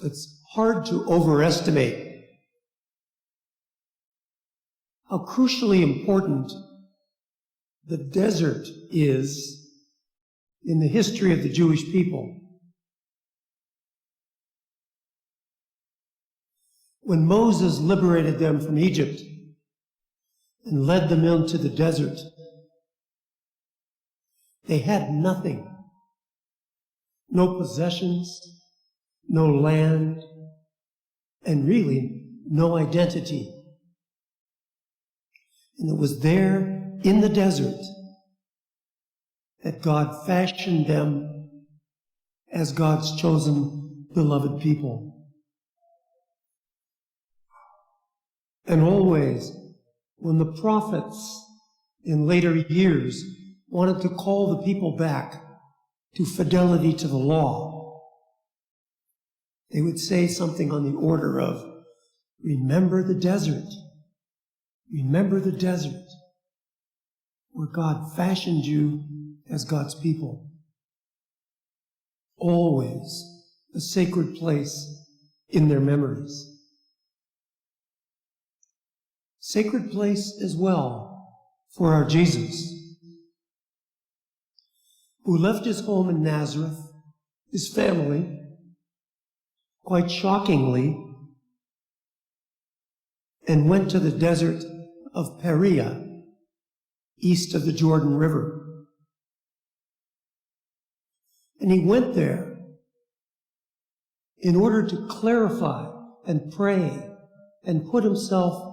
It's hard to overestimate how crucially important the desert is in the history of the Jewish people. When Moses liberated them from Egypt and led them into the desert, they had nothing. No possessions, no land, and really no identity. And it was there in the desert that God fashioned them as God's chosen, beloved people. And always, when the prophets in later years wanted to call the people back to fidelity to the law, they would say something on the order of, remember the desert. Remember the desert where God fashioned you as God's people. Always a sacred place in their memories. Sacred place as well for our Jesus, who left his home in Nazareth, his family, quite shockingly, and went to the desert of Perea, east of the Jordan River. And he went there in order to clarify and pray and put himself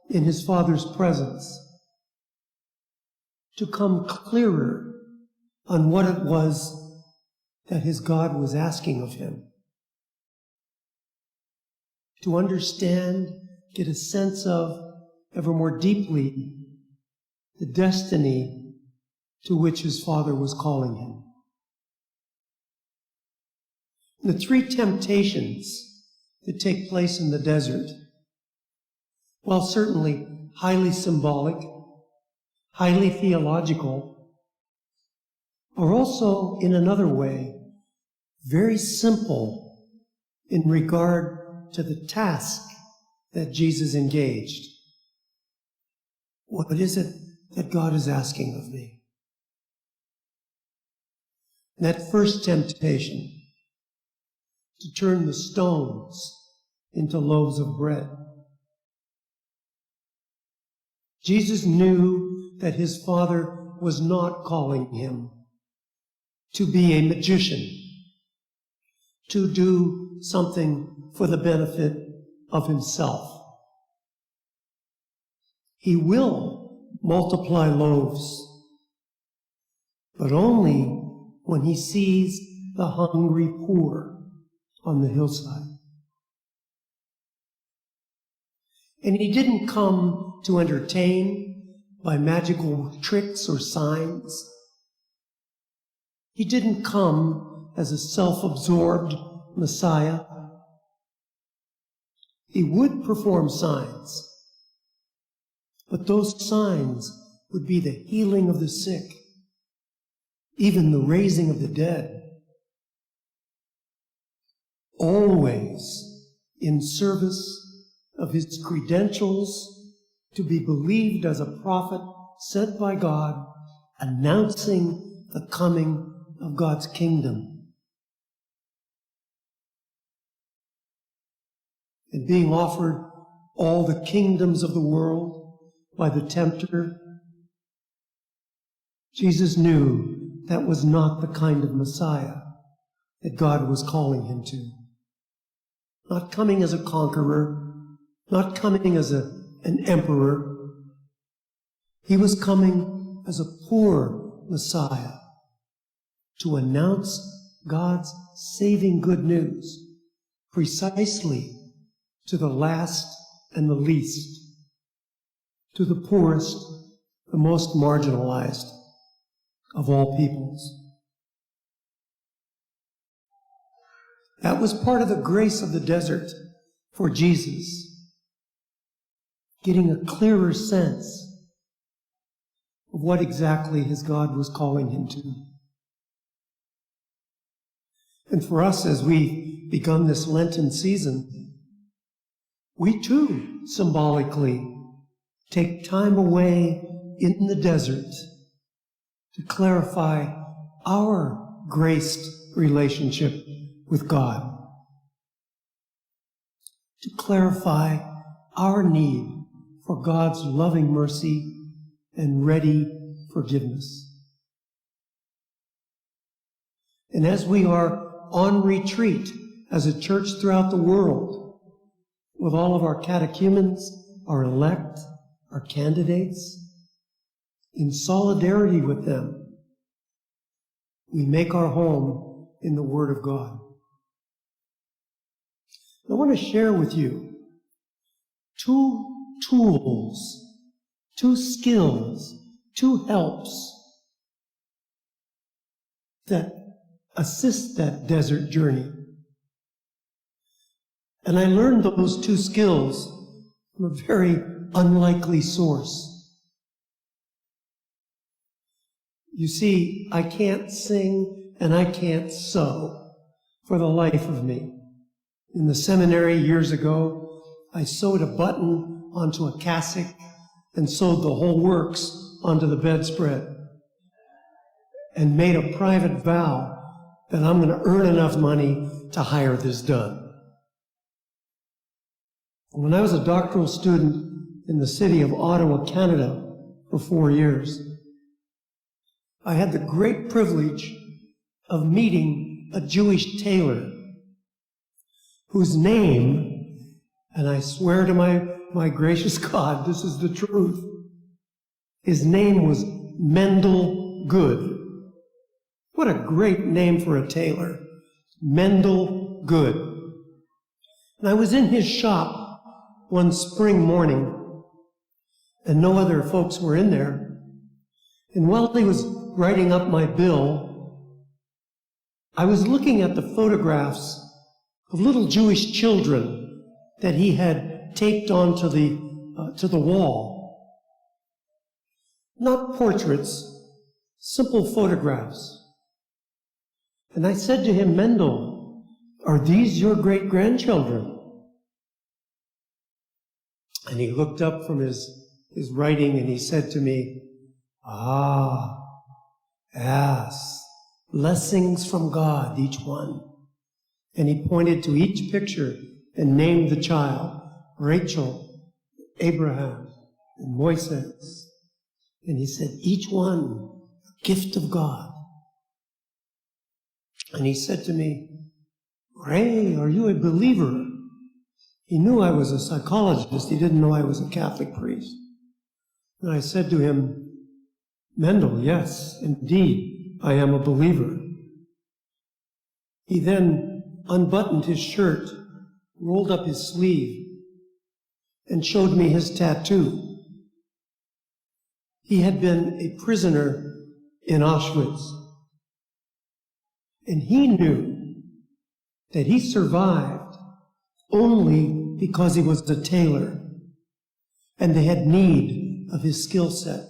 in his Father's presence, to come clearer on what it was that his God was asking of him. To understand, get a sense of, ever more deeply, the destiny to which his Father was calling him. The three temptations that take place in the desert, while certainly highly symbolic, highly theological, are also, in another way, very simple in regard to the task that Jesus engaged. What is it that God is asking of me? That first temptation, to turn the stones into loaves of bread. Jesus knew that his Father was not calling him to be a magician, to do something for the benefit of himself. He will multiply loaves, but only when he sees the hungry poor on the hillside. And he didn't come to entertain by magical tricks or signs. He didn't come as a self-absorbed Messiah. He would perform signs, but those signs would be the healing of the sick, even the raising of the dead. Always in service of his credentials to be believed as a prophet sent by God, announcing the coming of God's kingdom. And being offered all the kingdoms of the world by the tempter, Jesus knew that was not the kind of Messiah that God was calling him to. Not coming as a conqueror, not coming as an emperor. He was coming as a poor Messiah to announce God's saving good news precisely to the last and the least, to the poorest, the most marginalized of all peoples. That was part of the grace of the desert for Jesus, getting a clearer sense of what exactly his God was calling him to. And for us, as we begun this Lenten season, we too symbolically take time away in the desert to clarify our graced relationship with God, to clarify our need for God's loving mercy and ready forgiveness. And as we are on retreat as a church throughout the world, with all of our catechumens, our elect, our candidates, in solidarity with them, we make our home in the Word of God. I want to share with you two tools, two skills, two helps that assist that desert journey. And I learned those two skills from a very unlikely source. You see, I can't sing and I can't sew for the life of me. In the seminary years ago, I sewed a button onto a cassock and sewed the whole works onto the bedspread and made a private vow that I'm going to earn enough money to hire this done. When I was a doctoral student in the city of Ottawa, Canada, for 4 years, I had the great privilege of meeting a Jewish tailor whose name, and I swear to my gracious God, this is the truth, his name was Mendel Good. What a great name for a tailor, Mendel Good. And I was in his shop one spring morning, and no other folks were in there. And while he was writing up my bill, I was looking at the photographs of little Jewish children that he had taped onto the wall. Not portraits, simple photographs. And I said to him, Mendel, are these your great-grandchildren? And he looked up from his writing and he said to me, ah, yes, blessings from God, each one. And he pointed to each picture and named the child, Rachel, Abraham, and Moises. And he said, each one, a gift of God. And he said to me, Ray, are you a believer? He knew I was a psychologist. He didn't know I was a Catholic priest. And I said to him, Mendel, yes, indeed, I am a believer. He then unbuttoned his shirt, rolled up his sleeve, and showed me his tattoo. He had been a prisoner in Auschwitz. And he knew that he survived only because he was a tailor and they had need of his skill set.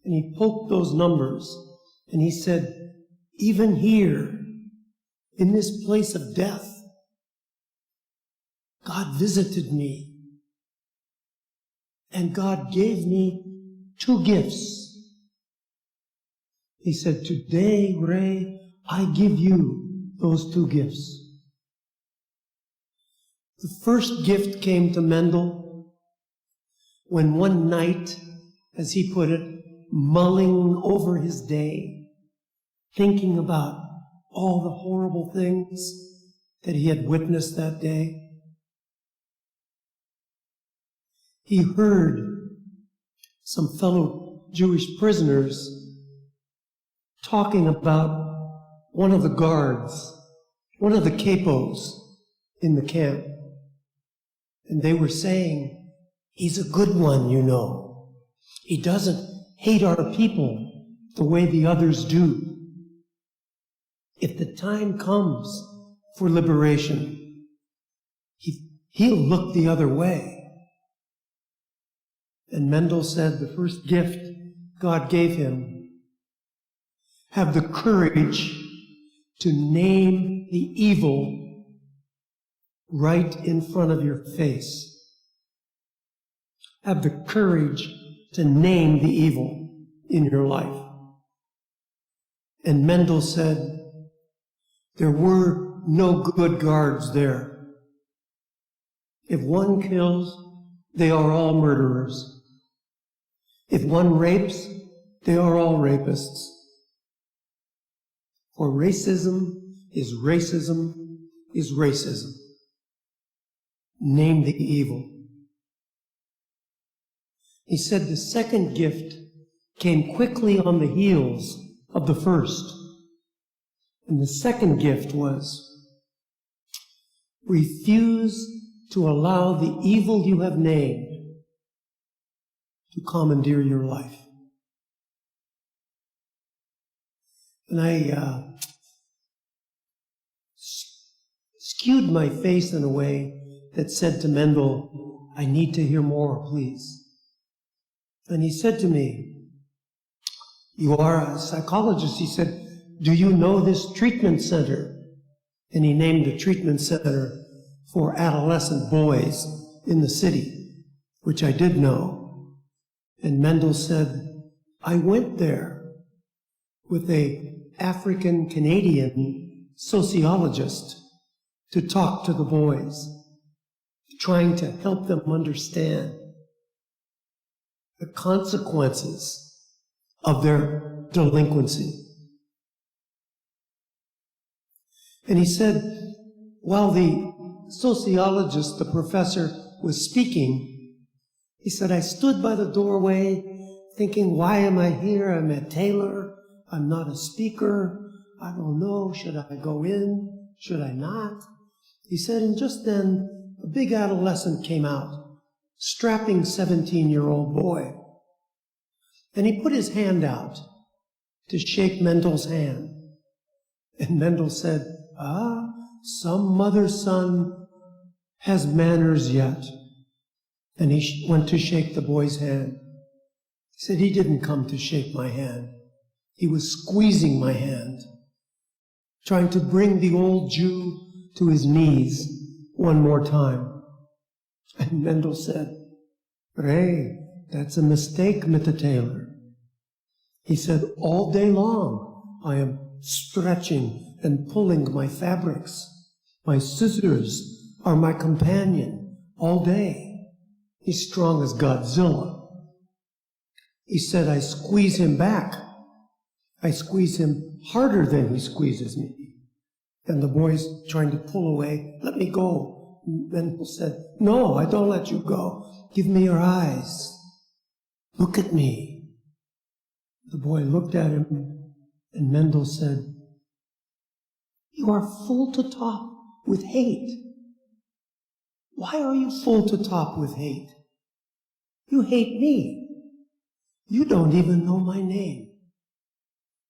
And he poked those numbers and he said, even here, in this place of death, God visited me and God gave me two gifts. He said, today, Ray, I give you those two gifts. The first gift came to Mendel when one night, as he put it, mulling over his day, thinking about all the horrible things that he had witnessed that day, he heard some fellow Jewish prisoners talking about one of the guards, one of the capos in the camp. And they were saying, he's a good one, you know. He doesn't hate our people the way the others do. If the time comes for liberation, he'll look the other way. And Mendel said the first gift God gave him, have the courage to name the evil right in front of your face. Have the courage to name the evil in your life. And Mendel said, there were no good guards there. If one kills, they are all murderers. If one rapes, they are all rapists. For racism is racism is racism. Name the evil. He said the second gift came quickly on the heels of the first. And the second gift was, refuse to allow the evil you have named to commandeer your life. And I skewed my face in a way that said to Mendel, I need to hear more, please. And he said to me, you are a psychologist. He said, do you know this treatment center? And he named a treatment center for adolescent boys in the city, which I did know. And Mendel said, I went there with an African-Canadian sociologist to talk to the boys, trying to help them understand the consequences of their delinquency. And he said, while the sociologist, the professor, was speaking, he said, I stood by the doorway thinking, why am I here? I'm a tailor. I'm not a speaker. I don't know. Should I go in? Should I not? He said, and just then, a big adolescent came out, strapping 17-year-old boy. And he put his hand out to shake Mendel's hand. And Mendel said, some mother's son has manners yet. And he went to shake the boy's hand. He said he didn't come to shake my hand. He was squeezing my hand, trying to bring the old Jew to his knees one more time. And Mendel said, Ray, that's a mistake, Mr. Taylor. He said, all day long I am stretching and pulling my fabrics. My scissors are my companion all day. He's strong as Godzilla. He said, I squeeze him back. I squeeze him harder than he squeezes me. And the boy's trying to pull away. Let me go. Mendel said, no, I don't let you go. Give me your eyes. Look at me. The boy looked at him, and Mendel said, you are full to top with hate. Why are you full to top with hate? You hate me. You don't even know my name.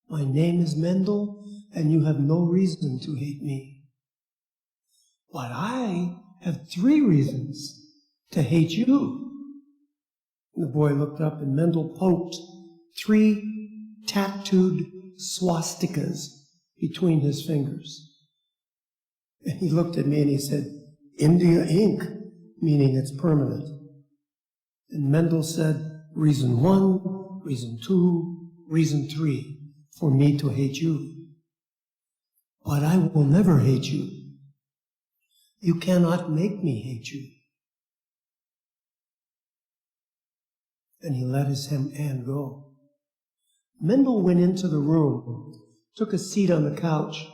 My name is Mendel, and you have no reason to hate me. But I have 3 reasons to hate you. And the boy looked up, and Mendel poked 3 tattooed swastikas between his fingers. And he looked at me and he said, India ink, meaning it's permanent. And Mendel said, reason 1, reason 2, reason 3 for me to hate you. But I will never hate you. You cannot make me hate you. And he let his hand go. Mendel went into the room, took a seat on the couch,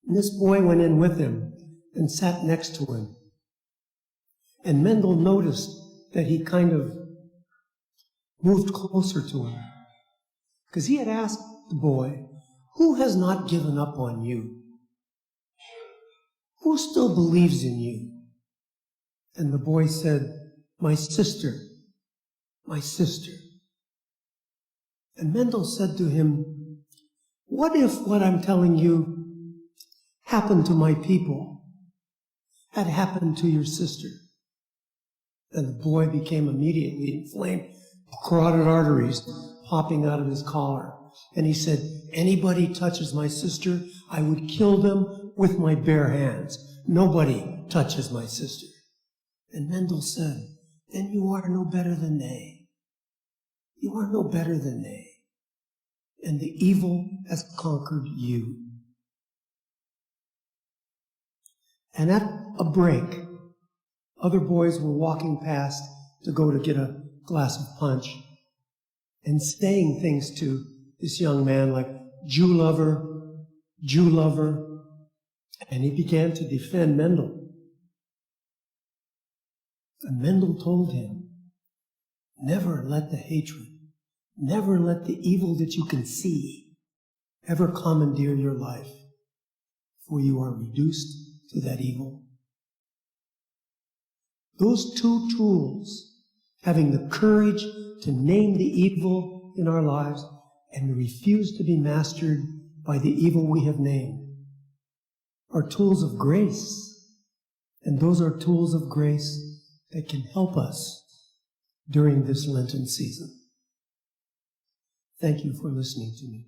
and this boy went in with him and sat next to him. And Mendel noticed that he kind of moved closer to him, because he had asked the boy, who has not given up on you? Who still believes in you? And the boy said, my sister, my sister. And Mendel said to him, what if what I'm telling you happened to my people, had happened to your sister? And the boy became immediately inflamed, carotid arteries popping out of his collar. and he said, anybody touches my sister, I would kill them with my bare hands. Nobody touches my sister. And Mendel said, then you are no better than they. You are no better than they. And the evil has conquered you. And at a break, other boys were walking past to go to get a glass of punch and saying things to this young man like, Jew lover, Jew lover. And he began to defend Mendel. And Mendel told him, never let the hatred, never let the evil that you can see ever commandeer your life, for you are reduced to that evil. Those two tools, having the courage to name the evil in our lives and refuse to be mastered by the evil we have named, are tools of grace. And those are tools of grace that can help us during this Lenten season. Thank you for listening to me.